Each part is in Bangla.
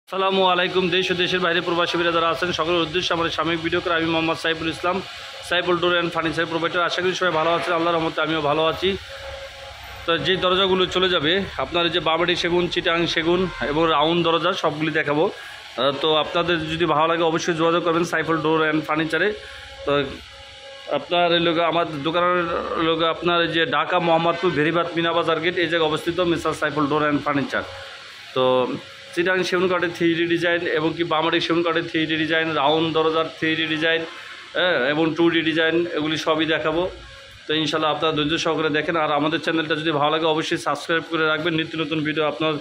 আসসালামু আলাইকুম। দেশ ও দেশের বাইরে প্রবাসী ভাইরা যারা আছেন সকলের উদ্দেশ্যে আমার সাময়িক ভিডিও করে আমি Mohammad Saiful Islam, Saiful door and furniture provider. আশা করি সবাই ভালো আছেন, আল্লাহর রহমতে আমিও ভালো আছি। তো যে দরজাগুলো চলে যাবে আপনার যে বাবাডি সেগুন, চিটাং সেগুন এবং রাউন্ড দরজা সবগুলি দেখাবো। তো আপনাদের যদি ভালো লাগে অবশ্যই যোগাযোগ করবেন সাইফুল ডোর অ্যান্ড ফার্নিচারে। তো আপনার লোক আমার দোকানের লোক আপনার যে ঢাকা মোহাম্মদপুর ভেরিবাদ মিনা বাজার গেট এই জায়গায় অবস্থিত mister Saiful door and furniture. তো চিটাং সেগুন কাঠের 3D ডিজাইন এবং কি বামারি সেগুন কাঠের 3D ডিজাইন, রাউন্ড দরজার 3D ডিজাইন এবং 2D ডিজাইন এগুলি সবই দেখাবো। তো ইনশাল্লাহ আপনারা ধৈর্য সহকারে দেখেন। আর আমাদের চ্যানেলটা যদি ভালো লাগে অবশ্যই সাবস্ক্রাইব করে রাখবেন। নিত্য নতুন ভিডিও আপনার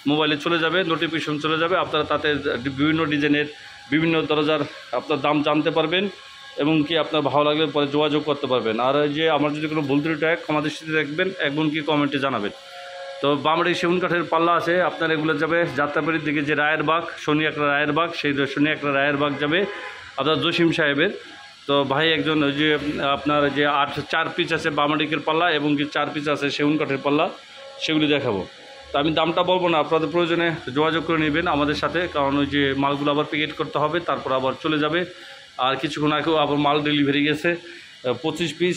মোবাইলে চলে যাবে, নোটিফিকেশন চলে যাবে। আপনারা তাতে বিভিন্ন ডিজাইনের বিভিন্ন দরজার আপনার দাম জানতে পারবেন এবং কি আপনার ভালো লাগলে পরে যোগাযোগ করতে পারবেন। আর যে আমার যদি কোনো ভুল ত্রুটি হয় ক্ষমা দৃষ্টিতে দেখবেন এবং কি কমেন্টে জানাবেন। তো বামড়ি সেগুন কাঠের পাল্লা আছে আপনার, এগুলো যাবে যাত্রাবাড়ির দিকে যে রায়েরবাগ, শনি একটা রায়েরবাগ, সেই শনি একটা রায়েরবাগ যাবে আপনার জসিম সাহেবের। তো ভাই একজন ওই যে আপনার যে 4 পিস আছে বামড়িকের পাল্লা এবং কি 4 পিস আছে সেগুন কাঠের পাল্লা, সেগুলি দেখাবো। তো আমি দামটা বলবো না, আপনাদের প্রয়োজনে যোগাযোগ করে নেবেন আমাদের সাথে, কারণ ওই যে মালগুলো আবার প্যাকেট করতে হবে, তারপর আবার চলে যাবে। আর কিছুক্ষণ আগেও আবার মাল ডেলিভারি গেছে 25 পিস,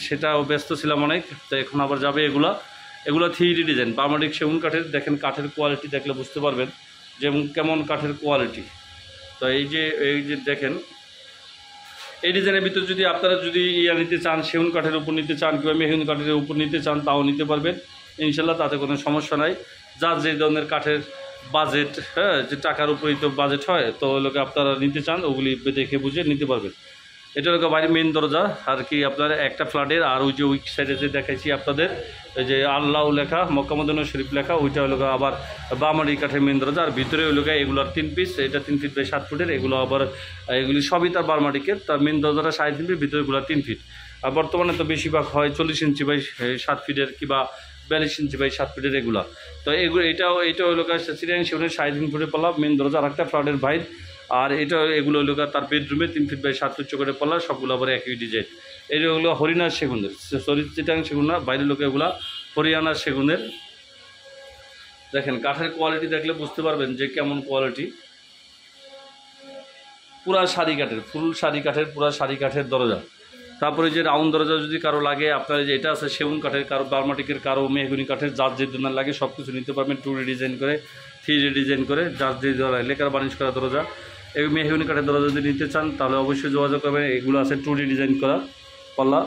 সেটাও ব্যস্ত ছিলাম অনেক। তো এখন আবার যাবে এগুলো 3D ডিজাইন বার্মাডিক সেগুন কাঠের। দেখেন কাঠের কোয়ালিটি দেখলে বুঝতে পারবেন যে কেমন কাঠের কোয়ালিটি। তো এই যে দেখেন এই ডিজাইনের ভিতরে যদি আপনারা যদি নিতে চান, সেগুন কাঠের উপর নিতে চান কিংবা মেহগুনি কাঠের উপর নিতে চান তাও নিতে পারবেন ইনশাল্লাহ, তাতে কোনো সমস্যা নাই। যার যে ধরনের কাঠের বাজেট, যে টাকার উপরেই তো বাজেট হয়, তো ওগুলোকে আপনারা নিতে চান ওগুলি দেখে বুঝে নিতে পারবেন। এটা হলো বাড়ির মেন দরজা আর কি আপনার একটা ফ্ল্যাটের। আর ওই যে উইক সাইডে যে দেখাইছি আপনাদের ওই যে আল্লাহ লেখা, মক্কা মদিনা শরীফ লেখা, ওইটা হলো আবার বামারি কাঠের মেন দরজা। আর ভিতরে ওই লোক এগুলোর 3 পিস, এটা 3 ফিট বাই 7 ফুটের, এগুলো আবার এগুলি সবই তার বার্মাটিকের। তার মেন দরজাটা 3.5 ফিট, ভিতরেগুলো 3 ফিট। আর বর্তমানে তো বেশিরভাগ হয় 40 ইঞ্চি বাই 7 ফিটের কিংবা 42 ইঞ্চি বাই 7 ফিটের এগুলো। তো এইটা হলো চিটাং সেগুনের 3.5 ফুটের পাল্লা মেন দরজা। আর একটা ফ্ল্যাটের বাইর। আর এগুলো হলো তার বেডরুমে 3 ফিট বাই 7 উচ্চ করে পাল্লা, সবগুলো আবার একই ডিজাইন। এইগুলো হরিণার সেগুনের, সরি চিটাং সেগুন না, বাইরের লোকে এগুলো হরিয়ানার সেগুনের। দেখেন কাঠের কোয়ালিটি দেখলে বুঝতে পারবেন যে কেমন কোয়ালিটি। পুরা শাড়ি কাঠের, ফুল শাড়ি কাঠের, পুরা শাড়ি কাঠের দরজা। তারপরে যে রাউন্ড দরজা যদি কারো লাগে, আপনার যে এটা আছে সেগুন কাঠের, কারো বার্মাটিকের, কারো মেহগুনি কাঠের, যার যে ধরনের লাগে সব কিছু নিতে পারবেন। 2D ডিজাইন করে, 3D ডিজাইন করে, যার যে লেকার বার্নিশ করা দরজা। এই মেহগুনি কাঠের দরজা যদি নিতে চান তাহলে অবশ্যই যোগাযোগ করবেন। এগুলো আছে 2D ডিজাইন করা পাল্লা।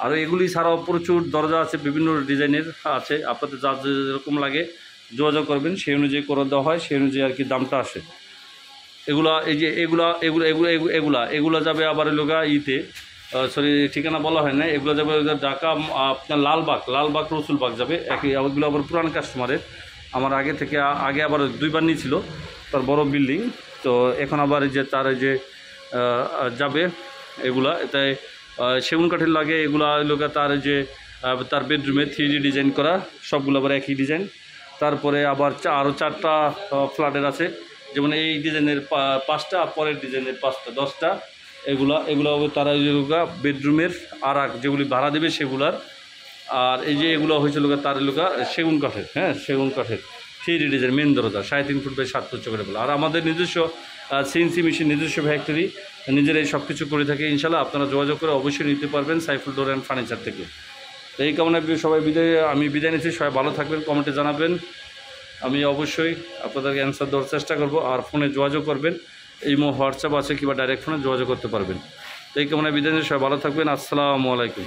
আর এগুলি ছাড়াও প্রচুর দরজা আছে, বিভিন্ন ডিজাইনের আছে। আপনাদের যার যেরকম লাগে যোগাযোগ করবেন, সেই অনুযায়ী করে দেওয়া হয়, সেই অনুযায়ী আর কি দামটা আসে। এগুলা এই যে এগুলা যাবে আবার লোগা সরি ঠিকানা বলা হয় না, এগুলো যাবে ঢাকা আপনার লালবাগ রসুলবাগ যাবে একই। এগুলো আবার পুরান কাস্টমারের, আমার আগে আবার 2বার নিয়েছিল, তার বড় বিল্ডিং। তো এখন আবার যে তার যে যাবে এগুলা, তাই সেগুন কাঠের লাগে এগুলা লোকা তার যে তার বেডরুমে 3D ডিজাইন করা, সবগুলো আবার একই ডিজাইন। তারপরে আবার আরও 4টা ফ্ল্যাটের আছে, যেমন এই ডিজাইনের 5টা, পরের ডিজাইনের 5টা, 10টা। এগুলো তারা বেডরুমের আর যেগুলি ভাড়া দেবে সেগুলার। আর এই যে এগুলো হয়েছিল তার লোকা সেগুন কাঠের, সেগুন কাঠের 3D ডিজাইন মেন দরজা 3.5 ফুট বাই 7 ফুট করে বলে। আর আমাদের নিজস্ব সিএনসি মেশিন, নিজস্ব ফ্যাক্টরি, নিজেরাই সব কিছু করে থাকে ইনশাল্লাহ। আপনারা যোগাযোগ করে অবশ্যই নিতে পারবেন সাইফুল ডোর অ্যান্ড ফার্নিচার থেকে। তো এই কারণে সবাই আমি বিদায় নিচ্ছি। সবাই ভালো থাকবেন, কমেন্টে জানাবেন, আমি অবশ্যই আপনাদেরকে অ্যান্সার দেওয়ার চেষ্টা করব। আর ফোনে যোগাযোগ করবেন, এই হোয়াটসঅ্যাপ আছে কিংবা ডাইরেক্ট ফোনে যোগাযোগ করতে পারবেন। তো এই কারণে বিদায় নিচ্ছি, সবাই ভালো থাকবেন। আসসালামু আলাইকুম।